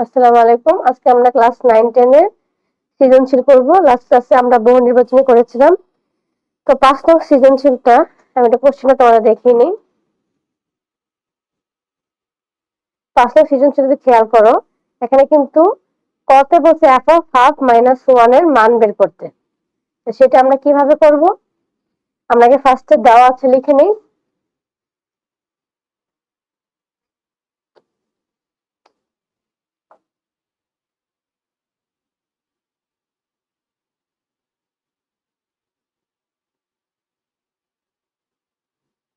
আসসালামু আলাইকুম। আজকে আমরা ক্লাস 9-10 এর সৃজনশীল করব। লাস্ট ক্লাসে আমরা বহু নির্বাচনী করেছিলাম। তো 5 নং সৃজনশীলটা আমি একটা কোশ্চেনটা তোমাদের দেখিয়ে নিই। 5 নং সৃজনশীলটা খেয়াল করো, এখানে কিন্তু কতে বলছে f of half minus 1 এর মান বের করতে। তো সেটা আমরা কিভাবে করব? আমরা আগে ফার্স্টে দেওয়া আছে লিখে নেই।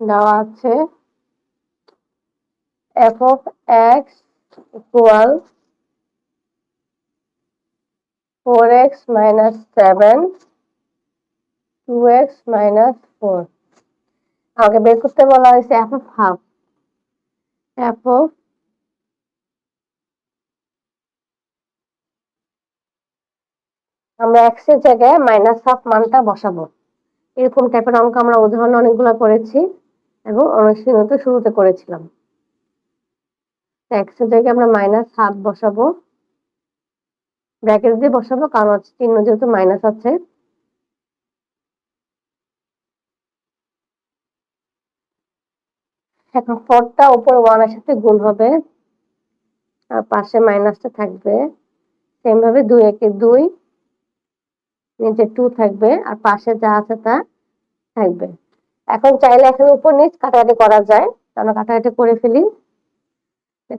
দেওয়া আছে f of x equal 4x minus 7 2x minus 4। আমাকে বের করতে বলা হয়েছে f of half। f of আমরা x এর জায়গায় মাইনাস হাফ মানটা বসাবো। এরকম টাইপের অঙ্ক আমরা উদাহরণ অনেকগুলো করেছি এবং অনুশীলনীতে শুরুতে করেছিলাম। x এর জায়গায় আমরা মাইনাস হাফ বসাবো, ব্র্যাকেট দিয়ে বসাবো কারণ হচ্ছে চিহ্ন যেহেতু মাইনাস আছে। এখন 4টা উপর 1 এর সাথে গুণ হবে আর পাশে মাইনাসটা থাকবে। সেম ভাবে 2 একে 2, নিচে 2 থাকবে আর পাশে যা আছে তা থাকবে। এখন চাইলে এখানে উপর নিচ কাটাকাটি করা যায়, আমরা কাটাকাটি করে ফেলি।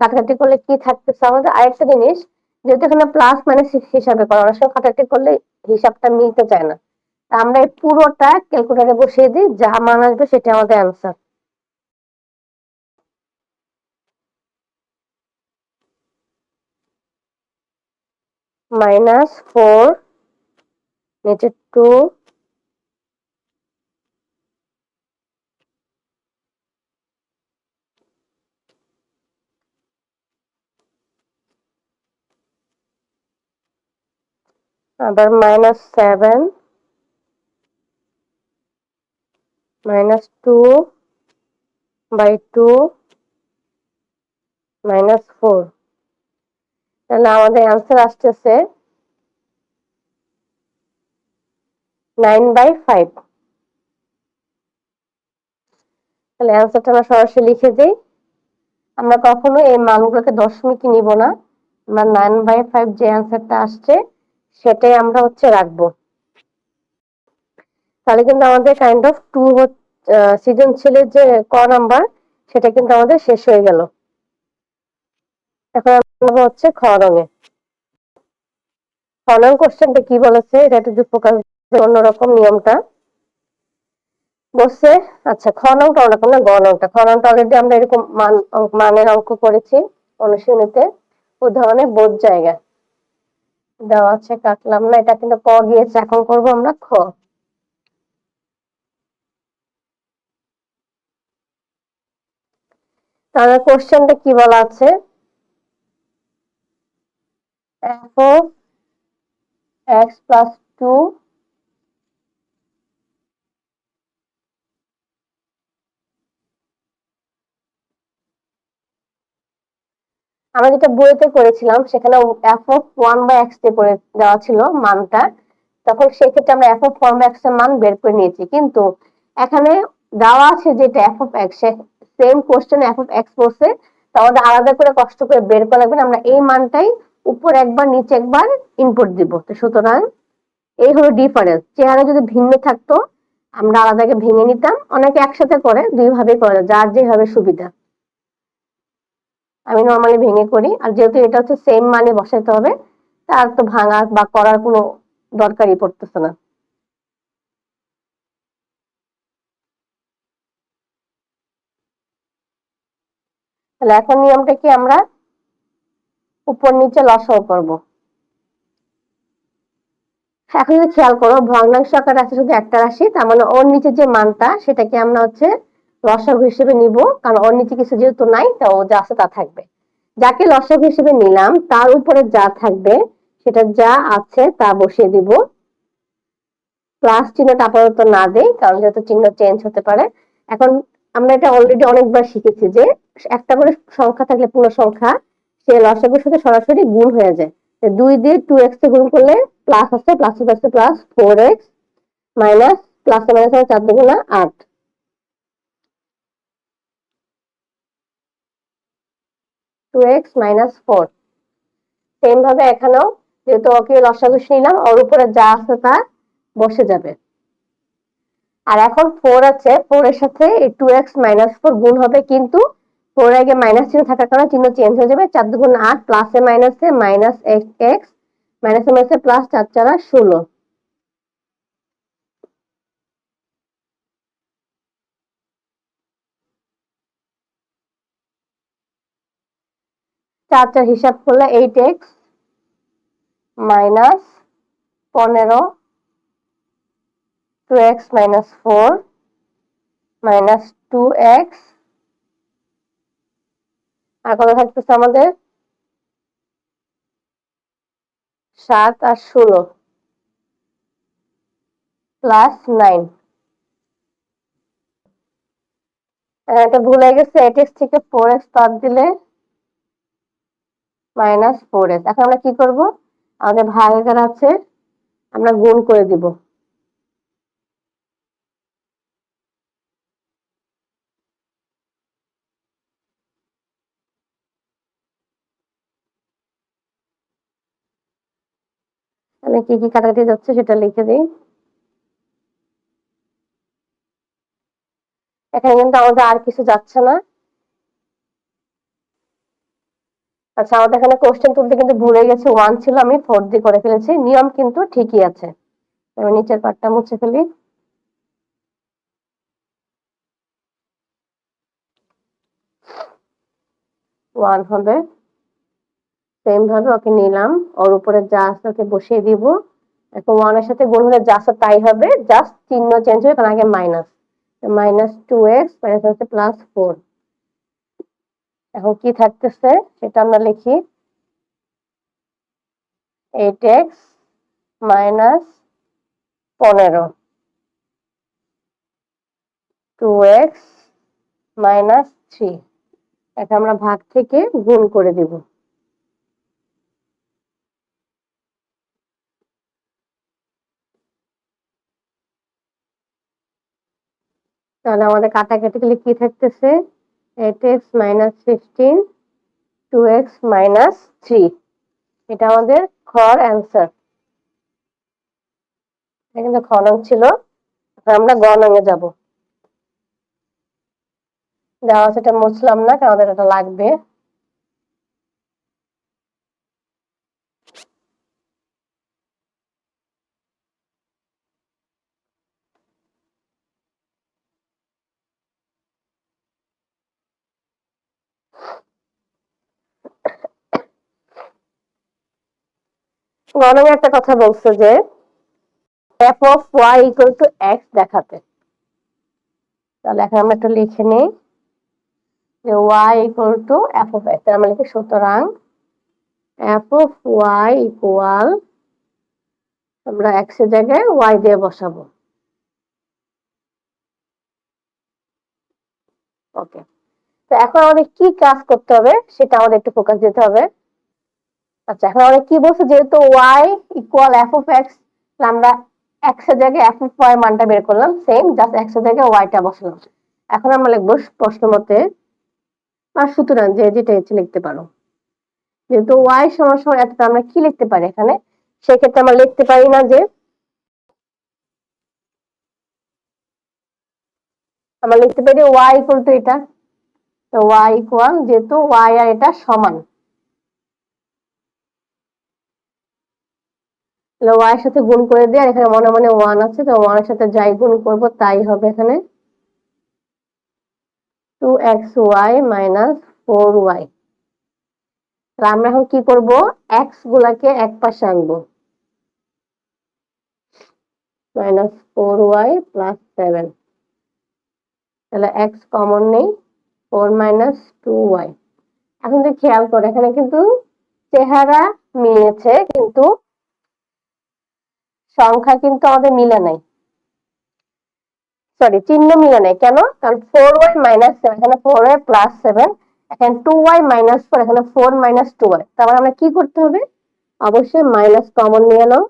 কাটাকাটি করলে কি থাকতেছে আমাদের আরেকটা জিনিস, যেহেতু এখানে প্লাস মাইনাস হিসাবে করা, অনেক সময় কাটাকাটি করলে হিসাবটা মিলতে চায় না। আমরা এই পুরোটা ক্যালকুলেটরে বসিয়ে দিই, যা মান আসবে সেটা আমাদের অ্যান্সার। -4 নিচে 2 আবার -7 -2/2 -4। তাহলে আমাদের অ্যান্সার আসতেছে 9/5। তাহলে অ্যান্সারটা আমরা সরাসরি লিখে দিই। আমরা কখনো এই মানগুলোকে দশমিক নিব না, আমরা 9/5 যে অ্যান্সারটা আসছে সেটাই আমরা রাখবো। তাহলে কিন্তু আমাদের কাইন্ড অফ 2 সৃজনশীলের যে ক নাম্বার সেটা কিন্তু আমাদের শেষ হয়ে গেল। এখন আমরা খ রঙে। খ নং কোশ্চেনটা কি বলেছে এটা একটু ফোকাস, অন্যরকম নিয়মটা বলছে। আচ্ছা, খ নংটা ওরকম না, গ নংটা। খ নংটা অলরেডি আমরা এরকম মানের অঙ্ক করেছি অনুশীলনীতে, উদাহরণে বোধ জায়গা দেওয়া আছে, কাটলাম না। এটা কিন্তু ক গিয়েছে, এখন করবো আমরা খ। তাহলে কোশ্চেনটা কি বলা আছে, f of x plus 2 আমরা যেটা বইতে করেছিলাম সেখানে f of 1/x দিয়ে করে দেওয়া ছিল মানটা, তখন সেক্ষেত্রে আমরা f of 1/x এর মান বের করে নিয়েছি। কিন্তু এখানে দেওয়া আছে যেটা f of x, same question f of x বলছে, তাহলে আলাদা করে কষ্ট করে বের করা লাগবে না, আমরা এই মানটাই উপর একবার নিচে একবার ইনপুট দিব। তো সুতরাং এই হলো ডিফারেন্স। চেহারা যদি ভিন্ন থাকতো আমরা আলাদাকে ভেঙে নিতাম, অনেকে একসাথে করে, দুই ভাবে করে, যার যেভাবে সুবিধা। আমি নর্মালি ভেঙে করি, আর যেহেতু এটা হচ্ছে সেম মানে বসাইতে হবে, তার তো ভাঙা বা করার কোনো দরকারই পড়তেছে না। তাহলে এখন নিয়মটা কি, আমরা উপর নিচে লসাও করব। এখন যদি খেয়াল করো, ভগ্নাংশ আকারে আছে শুধু একটা রাশি, তার মানে ওর নিচে যে মানটা সেটাকে আমরা লসাগু হিসেবে নিব, কারণ ওর নিচে কিছু যেহেতু নাই, তা ও যা আছে তা থাকবে। যাকে লসাগু হিসেবে নিলাম তার উপরে যা থাকবে সেটা যা আছে তা বসিয়ে দিব। প্লাস চিহ্নটা আপাতত না দেই, কারণ যেহেতু চিহ্ন চেঞ্জ হতে পারে। এখন আমরা এটা অলরেডি অনেকবার শিখেছি যে একটা করে সংখ্যা থাকলে পূর্ণ সংখ্যা, সে লসাগুর সাথে সরাসরি গুণ হয়ে যায়। 2 দিয়ে 2x কে গুণ করলে প্লাস আছে, প্লাস আছে plus 4x minus plus minus 4 দুগুণা 8, 2x মাইনাস 4। সেম ভাবে এখানেও যেহেতু ওকে লসাগু নিলাম, ওর উপরে যা আছে তা বসে যাবে। আর এখন 4 আছে, 4 এর সাথে এই 2x মাইনাস 4 গুণ হবে, কিন্তু 4 আগে মাইনাস চিহ্ন থাকার কারণে চিহ্ন চেঞ্জ হয়ে যাবে। 4 দুগুণ 8, প্লাসে মাইনাসে মাইনাস x, মাইনাসে মাইনাসে প্লাস, 4 4 16। 4 4 হিসাব করলে 8x minus 15, 2x minus 4 minus 2x, আর কত থাকতেছে আমাদের 7 আর 16 প্লাস 9। এটা ভুলে গেছে, 8x থেকে 4x বাদ দিলে মাইনাস 4x। এখন আমরা কি করব, আমাদের ভাগাকার আছে, আমরা গুণ করে দিব। আমি কি কি কাটাকাটি যাচ্ছে সেটা লিখে দিই। এখানে কিন্তু আমাদের আর কিছু যাচ্ছে না। আচ্ছা, আমাদের এখানে কোশ্চেন তুলতে কিন্তু ভুলে গেছি, 1 ছিল, আমি 4 দিয়ে করে ফেলেছি। নিয়ম কিন্তু ঠিকই আছে। আমি নিচের পার্টটা মুছে ফেলি। 1 হবে। সেম ভাবে ওকে নিলাম, ওর উপরে যা আছে ওকে বসিয়ে দিব। এখন 1 এর সাথে গুণ হলে যা আছে তাই হবে, জাস্ট চিহ্ন চেঞ্জ হবে, কারণ আগে মাইনাস। মাইনাস 2x মাইনাস হচ্ছে প্লাস 4। এখন কি থাকতেছে সেটা আমরা লিখি। 8x minus 15, 2x minus 3। এটা আমরা ভাগ থেকে গুণ করে দিব। তাহলে আমাদের কাটাকাটি গেলে কি থাকতেছে, 8x মাইনাস 15, 2x মাইনাস 3। এটা আমাদের খর অ্যান্সার। এটা কিন্তু খ নং ছিল, আমরা গ নঙে যাব। দেওয়া সেটা মুছলাম না, কারণ আমাদের এটা লাগবে। গ নঙে একটা কথা বলছে যে f of y equal to x দেখাতে। তাহলে এখন আমরা একটু লিখে নিই যে y equal to f of x। আমরা লিখি সুতরাং f of y equal, আমরা x এর জায়গায় y দিয়ে বসাবো। ওকে, তো এখন আমাদের কি কাজ করতে হবে সেটা আমাদের একটু ফোকাস দিতে হবে। আচ্ছা, এখন আমাদের কি বলছে, যেহেতু y equal f of x, আমরা x এর জায়গায় f of y মানটা বের করলাম, সেম জাস্ট x এর জায়গায় y টা বসালাম। এখন আমরা লিখবো প্রশ্ন মতে, আর সুতরাং যে যেটা ইচ্ছে লিখতে পারো। যেহেতু y সমান সমান এতটা, আমরা কি লিখতে পারি এখানে, সেক্ষেত্রে আমরা লিখতে পারি না যে, আমরা লিখতে পারি y ইকুয়াল টু এটা। তো y ইকুয়াল, যেহেতু y আর এটা সমান, y এর সাথে গুণ করে দিয়ে, আর এখানে মনে মনে 1 আছে, তো 1 এর সাথে যাই গুণ করব তাই হবে এখানে 2xy মাইনাস 4y। আমরা এখন কি করব, x গুলাকে এক পাশে আনবো, মাইনাস 4y প্লাস 7। তাহলে x কমন নেই, 4 মাইনাস 2y। এখন যে খেয়াল করে, এখানে কিন্তু চেহারা মিলেছে, কিন্তু সংখ্যা কিন্তু আমাদের মিলে নাই, সরি চিহ্ন মিলে নাই। কেন? কারণ 4y মাইনাস 7, এখানে 4y প্লাস 7, এখানে 2y মাইনাস 4, এখানে 4 মাইনাস 2y। তারপর আমরা কি করতে হবে, অবশ্যই মাইনাস কমন নিয়ে নাও।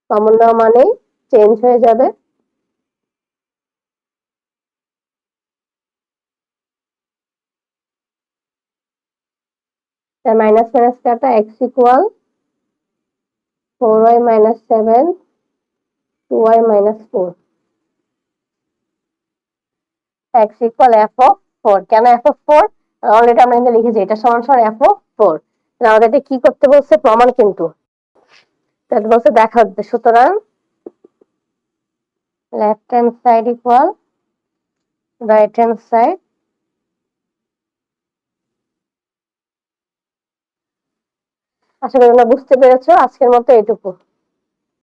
কমন নেওয়া মানেই চেঞ্জ হয়ে যাবে। মাইনাস মাইনাস কাটা, x equal 4y minus 7, 2y minus 4। x equal f of 4। কেন f অফ 4? অলরেডি আমরা কিন্তু লিখেছি এটা সমান সমান f অফ 4। আমাদের কি করতে বলছে, প্রমাণ কিন্তু তাহলে বলছে দেখা হচ্ছে। সুতরাং left hand side equal right hand side. আশা করি তোমরা বুঝতে পেরেছো। আজকের মতো এইটুকু।